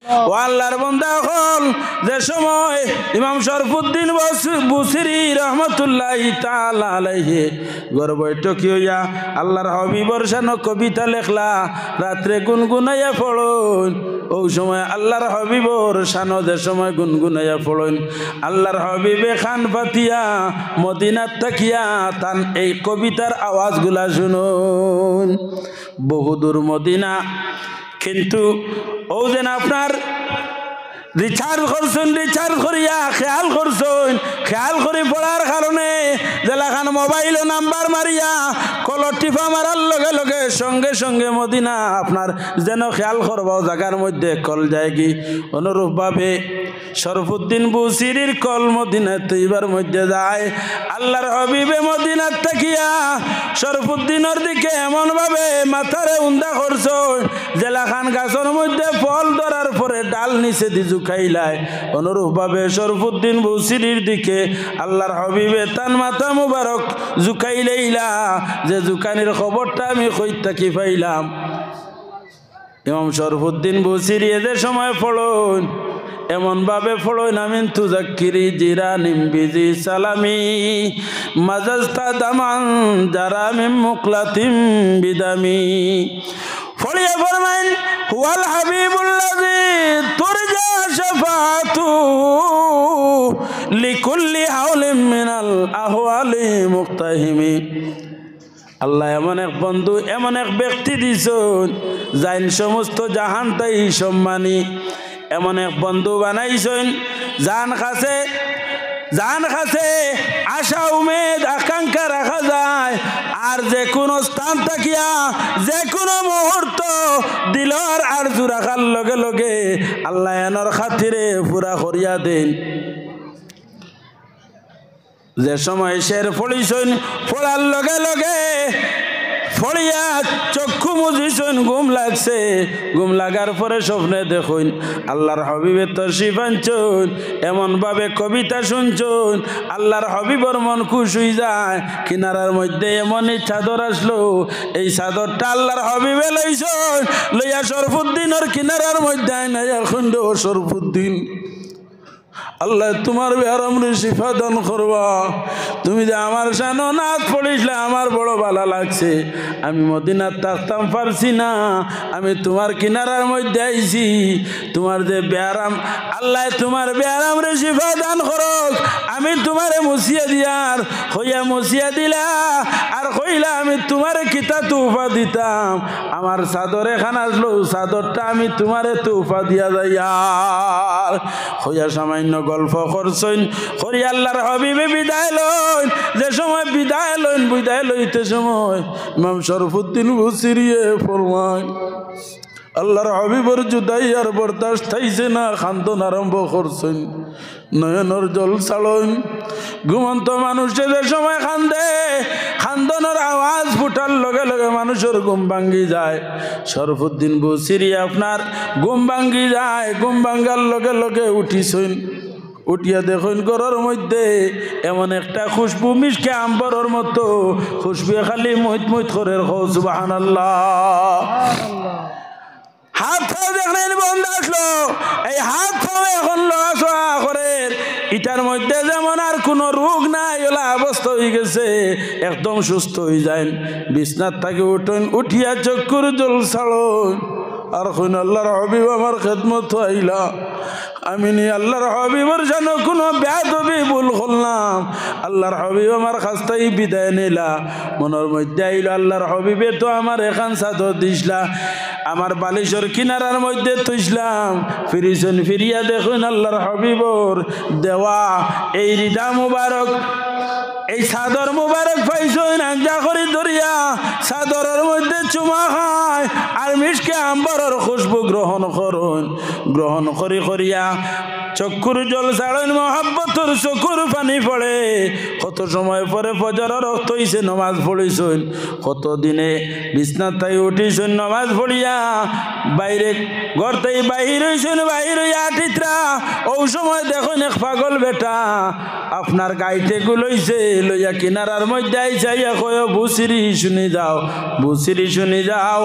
ও আল্লাহর বান্দা হল যে সময় ইমাম শরফুদ্দিন বুসিরি রহমতুল্লাহি তাআলা আলাইহি ঘর বৈঠকি হইয়া আল্লাহর হাবিবর শানো কবিতা লেখলা রাত্রে গুনগুনাইয়া পড়ুন। ওই সময় আল্লাহর হাবিবর শানো যে সময় গুনগুনাইয়া পড়ুন আল্লাহর হাবিবে খান পাতিয়া মদিনাত তাকিয়া তান এই কবিতার আওয়াজগুলা শুনুন। বহুদূর মদিনা, কিন্তু ও যেন আপনার রিচার্জ করছেন, রিচার্জ করিয়া খেয়াল করছেন, খেয়াল করি পড়ার কারণে জেলাখান মোবাইল নাম্বার মারিয়া কলর টিপা মারার লগে লগে সঙ্গে সঙ্গে মদিনা আপনার যেন খেয়াল করবাও জায়গার মধ্যে কল যায় কি। অনুরূপভাবে শরফুদ্দিন বুসিরির কল মদিনা তৈবার মধ্যে যায়। আল্লাহর হাবিবে মদিনার তাকিয়া শরফুদ্দিনের দিকে এমনভাবে মাথারে উন্দা করছ জেলাখান গাছের মধ্যে ফল ধরার পরে ডাল নিচে দি জুকাইলায়। অনুরূপভাবে শরফুদ্দিন বুসিরির দিকে আল্লাহর হাবিবে তান মাথা মুবারক জুকাইলাইলা যে জুকানির খবরটা আমি কই থাকি পাইলাম। ইমাম শরফুদ্দিন বুসিরি এদের সময় পড়ুন এমন ভাবে ফড়ইন আমিন তুজাক্কিরি জিরানিম বিজি সালামি মাজাস্তা দামান জারামিম মুকলাতিম বিদামি। ফড়িয়া ফরমাইন হুয়াল হাবিবুল্লাযী তুরজা শাফাআতু লিকুল্লি হাওলিম মিনাল আহওয়ালি মুক্তাহিমি। আল্লাহ এমন এক বন্ধু, এমন এক ব্যক্তি দিছেন যাইন সমস্ত জাহানটাই সম্মানী। এমন এক বন্ধু বানাইছেন জান কাছে আশা উমেদ আকাঙ্ক্ষা রাখা যায়। আর যে কোনো স্থান থাকিয়া যে কোনো মুহূর্ত দিলর আরজু রাখার লগে লগে আল্লাহ এনর খাতিরে পুরা করিয়া দেন। যে সময় শের পড়িছেন পড়ার লগে লগে ফড়িয়া চক্ষু মুজিছেন, ঘুম লাগছে, ঘুম লাগার পরে স্বপ্নে দেখুন আল্লাহর হাবিবের তশরিফ আনছুন, এমনভাবে কবিতা শুনছুন আল্লাহর হাবিবর মন খুশ হয়ে যায়। কিনারার মধ্যে এমনই চাদর আসলো, এই চাদরটা আল্লাহর হাবিবে লইছুন, লইয়া শরফুদ্দিনের কিনারার মধ্যে আইনাইয়া খুন্ড শরফুদ্দিন আল্লাহ তোমার বেহারামরে শিফা দান করবা। তুমি যে আমার সানো নাচ পড়িসলে আমার বড় ভালো লাগছে। আমি মদিনার থাকতাম পারছি না, আমি তোমার কিনারার মধ্যে আইছি। তোমার যে বেহারাম আল্লাহ তোমার বেহারামরে শিফা দান করক। আমি তোমারে মুছিয়া দিয়ার হইয়া মুছিয়া দিলা আর কইলা আমি তোমারে কিতা তুফা দিতাম। আমার চাদর এখান আসলো, চাদরটা আমি তোমারে তুফা দিয়া যাইয়ার হইয়া সামান্য গল্প করছেন করি আল্লাহর হাবিবে বিদায় লইন। যে সময় বিদায় লইতে সময় ইমাম শরফুদ্দিন বুসিরিয়ে ফরমায় আল্লাহর হাবিবর জুদাই আর বরদাস্ত থাইছে না, খান্দন আরম্ভ করছেন, নয়নর জল ছাড়ন। ঘুমন্ত মানুষে যে সময় খান্দে, খান্দনের আওয়াজ ফুটার লগে লগে মানুষের ঘুম ভাঙ্গি যায়। শরফুদ্দিন বুসিরি আপনার ঘুম ভাঙ্গি যায়, ঘুম ভাঙ্গার লগে লগে উঠিছেন। উঠিয়া দেখুন ঘরের মধ্যে এমন একটা খুশবু মিশকে আম্বরের মতো খুশবু খালি মইত মইত করে সুবহানাল্লাহ। হাত পাও দেখলেন বন্ধ আসলো, এই হাত পাও এখন লড়াচড়া করে। ইটার মধ্যে যেমন আর কোনো রোগ নাই, ওলা অবস্থা হয়ে গেছে, একদম সুস্থ হয়ে যায়। বিছনার থেকে উঠুন, উঠিয়া চক্ষুর জল ছাড়ুন আর কইন আল্লাহর হাবিব আমার খেদমত আইলা। আমি নি আল্লাহর হাবিবর যেন কোনো বেয়াদবি ভুল করলাম, আল্লাহর হাবিব আমার কাছটাই বিদায় নিলা। মনের মধ্যে আইল আল্লাহর হাবিবে তো আমার এখান চাদর দিসলা, আমার বালিশর কিনারার মধ্যে তুইসলাম। ফিরিছেন, ফিরিয়া দেখুন আল্লাহর হাবিবর দেওয়া এই রিদা মুবারক, এই চাদর মুবারক পাইছেন। আঞ্জা করি ধরিয়া চাদরের মধ্যে চুমা খায় আর মিশকে আম্বরের খুশবু গ্রহণ করুন। গ্রহণ করিয়া চক্ষুর জল ছাড়েন, মহাব্বতর চক্ষুর পানি পড়ে। কত সময় পরে ফজরের রক্ত হইছে, নমাজ পড়িছেন। কত দিনে বিছনার তাই উঠিছেন, নমাজ পড়িয়া বাইরে ঘর তাই বাহির হইছেন। বাহির হইয়া আটিত্রা ও সময় দেখুন এক পাগল বেটা আপনার গাইতে গুলইছে, লইয়া কিনারার মধ্যে আইসাইয়া কয় বুসিরি শুনি যাও, বুসিরি শুনি যাও।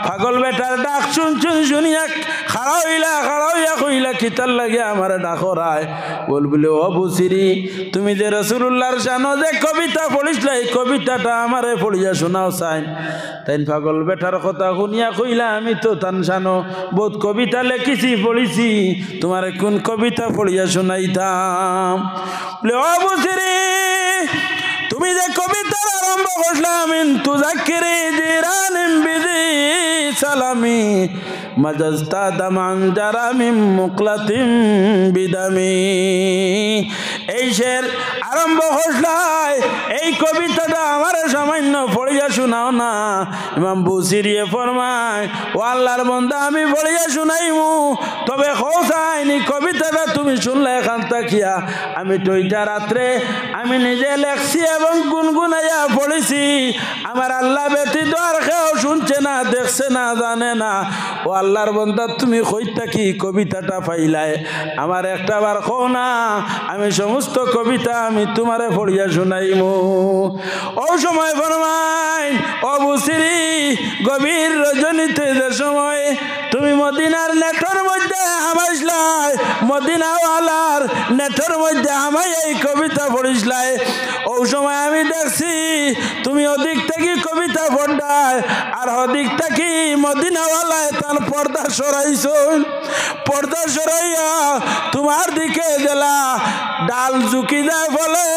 পাগল বেটার ডাক শুনছুন, শুনিয়া খাড়া হইয়া কিতার লাগে আমারে ডাকরায় বলবলে ও বুসিরি তুমি যে রাসূলুল্লাহর শানো যে কবিতা পড়িসলে এই কবিতাটা আমারে পড়িয়া শোনাও চাই তাই পাগল বেটার কথা শুনিয়া কইলা আমি তো তান শানো বহুত কবিতা লিখেছি পড়িছি তোমার কোন কবিতা পড়িয়া শোনাইতাম বলে ও বুসিরি তুমি যে কবিতার আরম্ভ করলাম তুজাক্কিরি জিরানিম বিজি সালামি মাজস্তা দামান জারামিম মুকলাতিম বিদামি এই শের আরম্ভ করলাই এই কবিতাটা আমার সামান্য পড়িয়া শোনাও না ইমাম বুসিরিয়ে ফরমায় ও আল্লাহর বান্দা আমি পড়িয়া শোনাইমু তবে খোসাইনি কবিতাটা তুমি শুনলে এখান তাকিয়া আমি টইটা রাত্রে আমি নিজে লেখছি এবং গুনগুনাইয়া পড়েছি আমার আল্লাহ ব্যতীত আর কেউ শুনছে না দেখছে না জানে না ও আল্লাহর বান্দা তুমি কইতা কি কবিতাটা পাইলাই আমার একটা বার কও না আমি সমস্ত কবিতা আমি তোমারে পড়িয়া শোনাইমু ও সময় ফরমাই ও বুসিরি গভীর রজনীতে যে সময় তুমি মদিনার নেটর মধ্যে হামাইসলাই মদিনাওয়ালার নেটর মধ্যে হামাই এই কবিতা পড়িসলাই ও সময় আমি দেখছি তুমি ওদিক থেকে কবিতা পড়ায় আর ওদিক থেকে মদিনাওয়ালায় তার পর্দা সরাইছো পর্দা সরাইয়া তোমার দিকে গেলা ডাল ঝুঁকি যায় বলে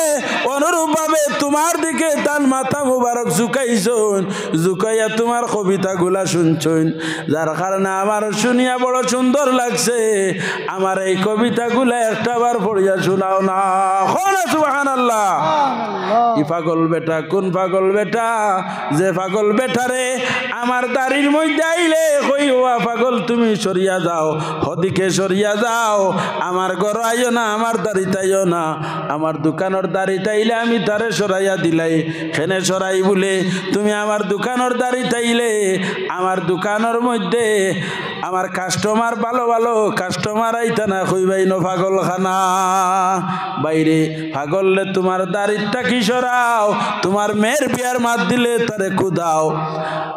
অনুরূপ ভাবে তোমার দিকে তার মাথা মুবারক ঝুঁকাইছুন ঝুঁকাইয়া তোমার কবিতা গুলা শুনছুন যার কারণে আমার শুনিয়া বড় সুন্দর লাগছে আমার এই কবিতা গুলা একটা বার পড়িয়া শোনাও না সুবহানাল্লাহ ই পাগল বেটা কোন পাগল বেটা যে পাগল বেটারে আমার দাড়ির মধ্যে আইলে কই ওয়া পাগল তুমি সরিয়া যাও হদিকে সরিয়া যাও আমার ঘর আইও না আমার দাড়ি তাইও না আমার দোকানের দাড়ি তাইলে আমি তারে সরাইয়া দিলাই খেনে সরাই বলে তুমি আমার দোকানের দাড়ি তাইলে আমার দোকানের মধ্যে আমার কাস্টমার ভালো ভালো কাস্টমার আইতা না কইবাই ন পাগল খানা বাইরে পাগললে তোমার দাড়িটা কি সরাও তোমার মেয়ের বিয়ার মাত দিলে তারে কুদাও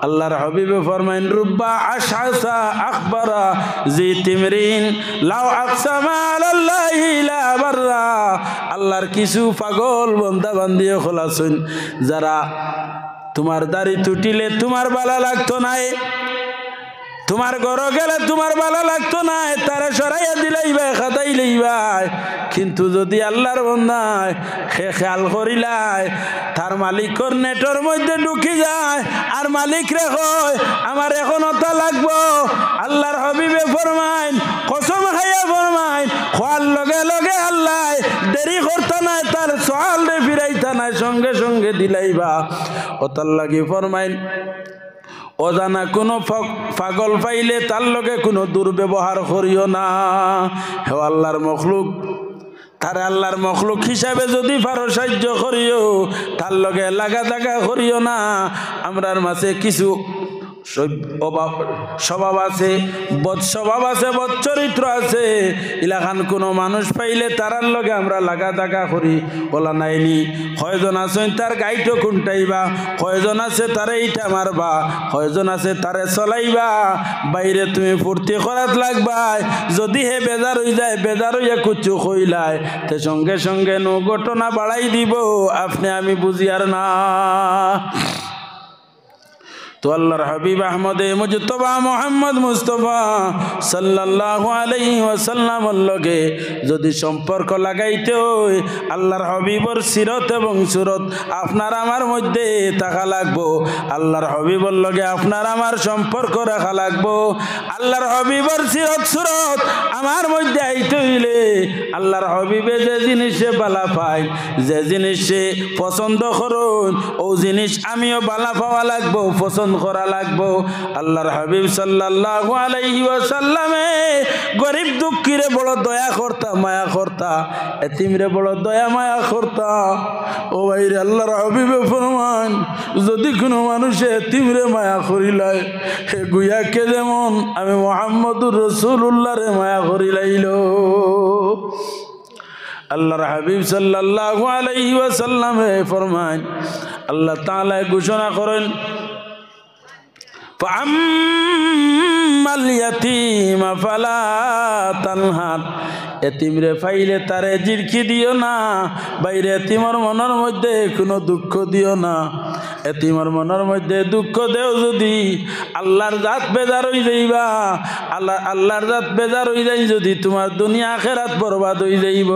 আল্লাহর হাবিবে ফরমাইন রুব্বা আশআসা আখবারা জি তিমরিন লাউ আকসামা আলাল্লাহি লা বাররা আল্লাহর কিছু পাগল বান্দা বান্দিয়ে খোলাছুন যারা তোমার দাড়ি টুটিলে তোমার ভালো লাগতো না তোমার ঘর গেলে তোমার ভালো লাগতো না তারা সরাইয়া দিলাই ভাই খাতাই লইবাই কিন্তু যদি আল্লাহর বান্দায় খেয়াল করিলাই তার মালিকর নেটর মধ্যে ঢুকি যায় আর মালিক রে কয় আমার এখন ওটা লাগবো আল্লাহর হাবিবে ফরমাইন কসম খাইয়া ফরমাইন খোয়ার লগে লগে আল্লাহ দেরি করতে নাই তার সওয়াল রে ফিরাইতা নাই সঙ্গে সঙ্গে দিলাইবা ওটার লাগি ফরমাইন অজানা কোনো পাগল পাইলে তার লগে কোনো দুর্ব্যবহার করিও না হে আল্লাহর মখলুক তার আল্লাহর মখলুক হিসাবে যদি পারো সাহায্য করিও তার লগে লাগা দাগা করিও না আমরার মাঝে কিছু স্বভাব আছে বদ স্বভাব আছে বদ চরিত্র আছে ইলাখান কোনো মানুষ পাইলে তারার লগে আমরা লাগা দাগা করি বলা নাইনি কয়জন আছেন তার গাইটো খুঁটাইবা কয়জন আছে তারে ইটা মারবা কয়জন আছে তারে চলাইবা বাইরে তুমি ফুর্তি করাত লাগবা যদি হে বেজার হয়ে যায় বেজার হইয়া কুচু কইলায় তে সঙ্গে সঙ্গে নো ঘটনা বাড়াই দিব আপনি আমি বুঝি আর না তো আল্লাহর হাবিব আহমদে মুজতবা মুহাম্মদ মুস্তফা সাল্লাল্লাহু আলাইহি ওয়াসাল্লামের লগে যদি সম্পর্ক লাগাইতে হয় আল্লাহর হাবিবর সিরত এবং সুরত আপনার আমার মধ্যে থাকা লাগবো আল্লাহর হাবিবর লগে আপনার আমার সম্পর্ক রাখা লাগবো আল্লাহর হাবিবর সিরত সুরত আমার মধ্যে আইতে হইলে আল্লাহর হাবিবে যে জিনিসে বালা পায় যে জিনিসে পছন্দ করুন ও জিনিস আমিও বালা পাওয়া লাগবো পছন্দ করা লাগবো আল্লাহর হাবিব সাল্লাল্লাহু আলাইহি ওয়াসাল্লামে গরিব দুঃখীরে বড় দয়া করতা মায়া করতা এতিমরে বড় দয়া মায়া করতা ও ভাইরে আল্লাহর হাবিবে ফরমান যদি কোনো মানুষে এতিমরে মায়া করিলাই হে গুয়াকে যেমন আমি মুহাম্মদুর রাসূলুল্লাহরে মায়া করিলাইল আল্লাহর হাবিব সাল্লাল্লাহু আলাইহি ওয়াসাল্লামে ফরমান আল্লাহ তাআলা ঘোষণা করেন فأما আম্মাল ইয়াতীমা ফালা তানহার এতিম রে পাইলে তারে জিরকি দিও না বাইরে এতিমর মনের মধ্যে কোনো দুঃখ দিও না এতিমর মনের মধ্যে দুঃখ দেও যদি আল্লাহর জাত বেজার হই যাইবা আল্লাহর জাত বেজার হই যাই যদি তোমার দুনিয়া আখিরাত বরবাদ হই যাইব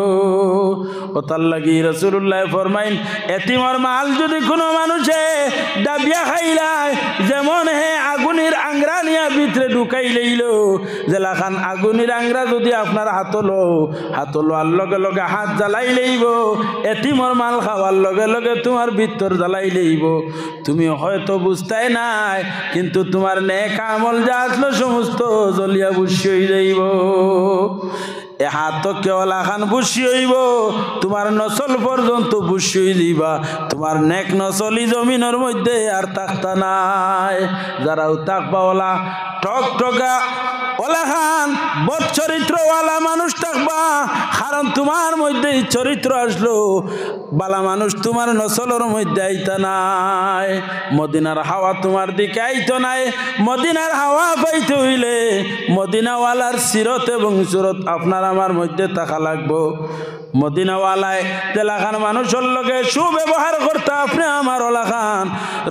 ও তার লাগি রাসূলুল্লাহ ফরমাইন এতিমর মাল যদি কোনো মানুষে ডাবিয়া খাইলায় যেমন হে আগুনের আংরা নিয়া ভিতরে ঢুকাই লইল জেলাখান আগুনের আংরা যদি আপনার হাতলো আর লগে লগে হাত জ্বালাই লইব এতিমর মাল খাওয়ার লগে লগে তোমার ভিতর জ্বালাই লইব তুমি হয়তো বুঝতাই নাই কিন্তু তোমার নেক আমল যা আসলো সমস্ত জ্বলিয়া বুঝি হয়ে যাইব এ হাত কেবল এখন বুঝি হইব তোমার নসল পর্যন্ত বুঝি হয়ে যাইবা তোমার নেক নসলি জমিনের মধ্যে আর থাকতা নাই যারাও থাকবাওয়ালা টক টকা ওলা খান বদ চরিত্রওয়ালা মানুষ থাকবা কারণ তোমার মধ্যে চরিত্র আসলো বালা মানুষ তোমার নসলের মধ্যে আইতা নাই মদিনার হাওয়া তোমার দিকে আইতো নাই মদিনার হাওয়া পাইতে হইলে মদিনাওয়ালার সিরত এবং সুরত আপনার আমার মধ্যে থাকা লাগবো মদিনাওয়ালায় তেলাখান মানুষের লগে সুব্যবহার করতে আপনি আমার ওলাখান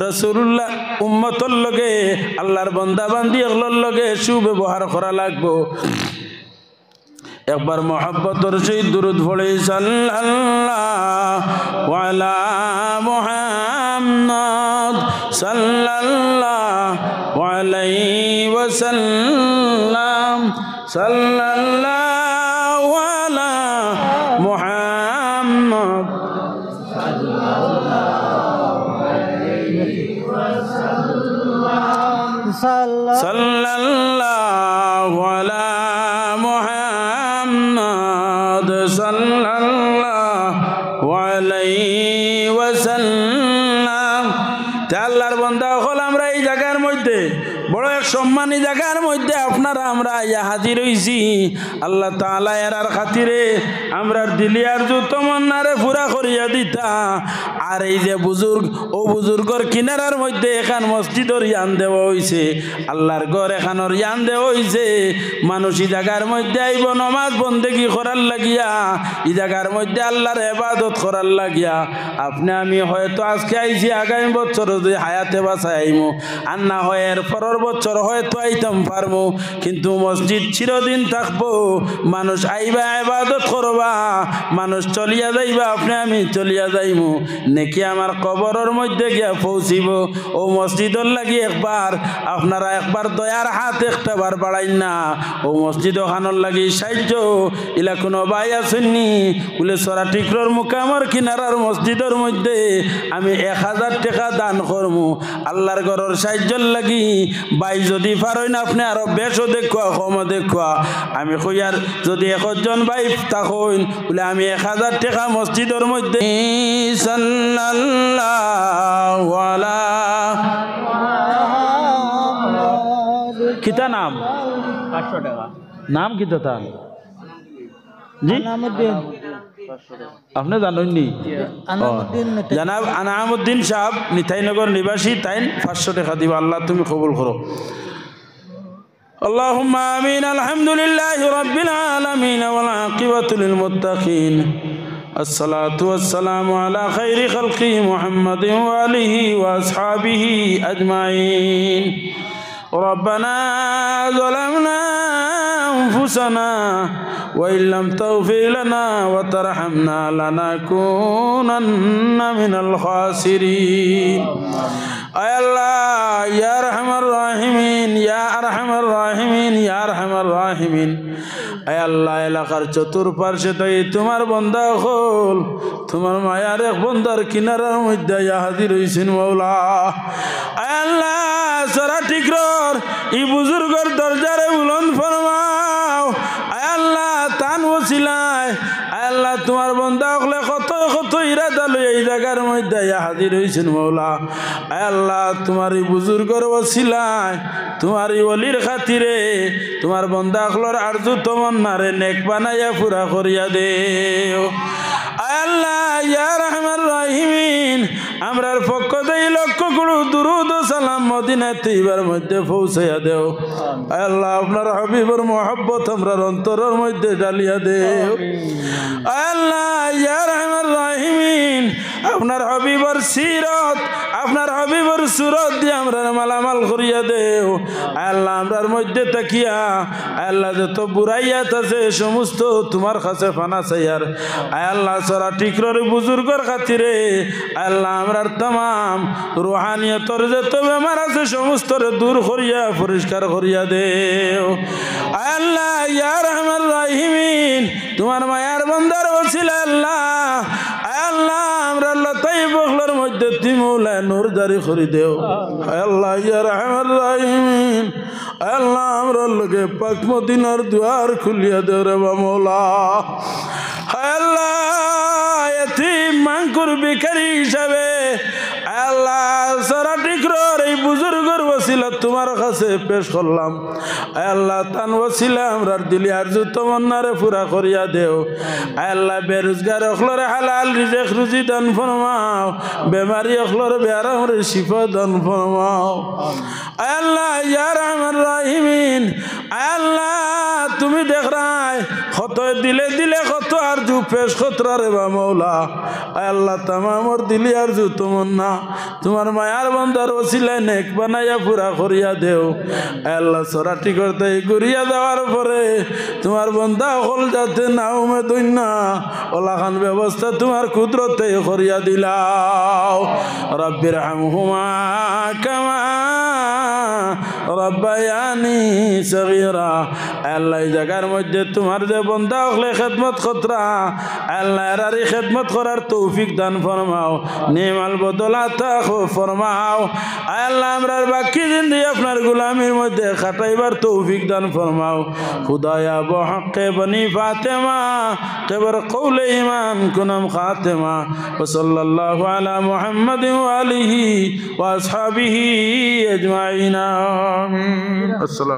রাসূলুল্লাহ উম্মতর লগে আল্লাহর বান্দা বান্দি এগুলোর লগে সুব্যবহার করা লাগবো একবার মোহাব্বতর সেই দুরূদ পড়ে সাল্লাল্লাহু আলা মুহাম্মদ সাল্লাল্লাহু আলাইহি ওয়াসাল্লাম সাল্লাল্লাহু আলা মুহাম্মদ সাল্লাল্লাহু আলা মুহাম্মদ সাল্লাল্লাহু আলাইহি ওয়াসাল্লাম আল্লাহর বান্দা হল আমরা এই জায়গার মধ্যে বড় এক সম্মানী জায়গার মধ্যে আপনারা আমরা ইয়া হাজির হইছি আল্লাহ তাআলা এর খাতিরে আমরা দিলিয়ার যত মন্নারে পুরা করিয়া দিতা আর এই যে বুজুর্গ ও বুজুর্গর কিনারার মধ্যে এখান মসজিদর ইয়ান দেওয়া হইছে আল্লাহর ঘর এখানোর ইয়ান দেওয়া হইছে মানুষ এই জায়গার মধ্যে আইব নামাজ বন্দেগি করার লাগিয়া এই জায়গার মধ্যে আল্লাহর ইবাদত করার লাগিয়া আপনি আমি হয়তো আজকে আইছি আগামী বছর যদি হায়াতে বাঁচাই আইমু আর না হয় এর পরের বছর হয়তো আইতাম পারবো কিন্তু মসজিদ চিরদিন থাকবো মানুষ আইবা ইবাদত করবা মানুষ চলিয়া যাইবা আপনি আমি চলিয়া যাইমু নেকি আমার কবরের মধ্যে গিয়া পৌঁছিব ও মসজিদর লাগি একবার আপনারা একবার দয়ার হাত একটাবার বাড়াই না ও মসজিদ ওখানোর লাগি সাহায্য ইলা কোনো ভাই আসেননি বলে সরাটিকর মুকামর কিনারার মসজিদের মধ্যে আমি 1000 টাকা দান করবো আল্লাহর ঘরের সাহায্যর লাগি ভাই যদি পারেন আপনি আরো বেশও দেখুয়া কমও দেখুয়া আমি কইয়ার যদি 1 জন ভাই থাকুন বলে আমি 1000 টাকা মসজিদের মধ্যে সাল্লাল্লাহু আলা কিতা নাম 500 টাকা নাম কিতা তার জি আপনি জানেননি জনাব আনামউদ্দিন সাহেব নিতাইনগর নিবাসী তাই 500 টাকা দিবা আল্লাহ তুমি কবুল করো اللهم آمين الحمد لله رب العالمين والعاقبة للمتقين الصلاة والسلام على خير خلقه محمد وآله وأصحابه أجمعين ربنا ظلمنا أنفسنا وإن لم تغفر لنا وترحمنا لنكونن من الخاسرين أي الله يا أرحم الراحمين يا أرحم الراحمين يا أرحم الراحمين أي الله এলাকার চতুর্পার্শ্বে তাই তোমার বান্দা হল তোমার মায়ার এক বান্দার কিনারার মধ্যে হাজির হইছেন মাওলা আয় আল্লাহ সারা ঠিকর এই বুজুর্গর দরজারে বুলন্দ ফরমাও আয় আল্লাহ তান ওসিলায় আয় আল্লাহ তোমার বান্দা হলে কত কত ইরাদা লই এই জায়গার মধ্যে হাজির হইছেন মাওলা আয় আল্লাহ তোমার এই বুজুর্গর ওসিলায় তোমার এই ওলির খাতিরে তোমার বান্দা হলর আরজু তমন্নারে নেক বানাইয়া পুরা করিয়া দেও আয় আল্লাহ ইয়া রাহমান রাহিমিন আমরার পক্ষ দেই লক্ষ কোটি দুরুদ ও সালাম মদিনা তৈবার মধ্যে পৌঁছাইয়া দেও আল্লাহ আপনার হাবিবের মহব্বত আমরার অন্তরের মধ্যে ডালিয়া দেও আল্লাহ ইয়া রহমান রাহিমিন আপনার হাবিবের সিরত আপনার হাবিবের সুরত দিয়ে আমরা মালামাল করিয়া দেও আল্লাহ আমরার মধ্যে তাকিয়া আল্লাহ যত বুড়াইয়াত আছে সমস্ত তোমার কাছে ফানা চাইয়ার আল্লাহ সরা টিকরর বুজুর্গর খাতিরে আল্লাহ আমরার तमाम রুহানিয়তর যত বেমার আছে সমস্ত দূর করিয়া পরিষ্কার করিয়া দেও আল্লাহ ইয়া রহমান রাহিমিন তোমার মায়ার বান্দার ওসিলা আল্লাহ আল্লাহ আমরা লতাই বখলর মধ্যে তিমুলা নূর জারি করে দেও আল্লাহ ইয়া রহমান রাহিমিন আল্লাহ আমরা লগে পাক মদিনার দুয়ার খুলিয়া দেও রে মওলা আল্লাহ এতিম মাংকুর ভিখারি হিসাবে আল্লাহ সারা টিকরর এই বুজুর্গর ওসিলা তোমার কাছে পেশ করলাম আল্লাহ তান ওসিলা আমরার দিলি আরজু তমন্নারে পুরা করিয়া দেও আল্লাহ বেরোজগার অখলরে হালাল রিজেক রুজি দান ফরমাও বেমারি অখলরে বেআরামরে শিফা দান ফরমাও আল্লাহ ইয়া রহমান রাহিমিন আল্লাহ তুমি দেখ রাই কত দিলে দিলে কত আরজু পেশ খতরা রে বা মওলা আল্লাহ তামামর দিলি আরজু তমন্না তোমার মায়ার বান্দার ওসিলায় নেক বানাইয়া পুরা করিয়া দেও আল্লাহ সরাটি করতে ঘুরিয়া দেওয়ার পরে তোমার বান্দা হল যাতে নাও মে দইনা ওলাখান ব্যবস্থা তোমার কুদরতে করিয়া দিলাও রব্বির হামহুমা কামা রব্বায়ানি সগীরা আল্লাহ এই জায়গার মধ্যে তোমার যে বান্দা হলে খেদমত খতরা আল্লাহ এরারি খেদমত করার তৌফিক দান ফরমাও নিমাল বদলাতা ফরমাও আল্লাহ আমরার বাকি জিন্দেগি আপনার গোলামির মধ্যে খাটাইবার তৌফিক দান ফরমাও খুদায়া বহকে বনি ফাতেমা কেবর কৌলে ইমান কুনম খাতেমা ওসল্লাল্লাহু আলা মুহাম্মাদ ওয়া আলিহি ওয়া আসহাবিহি আজমাইন আমিন। আসসালাম।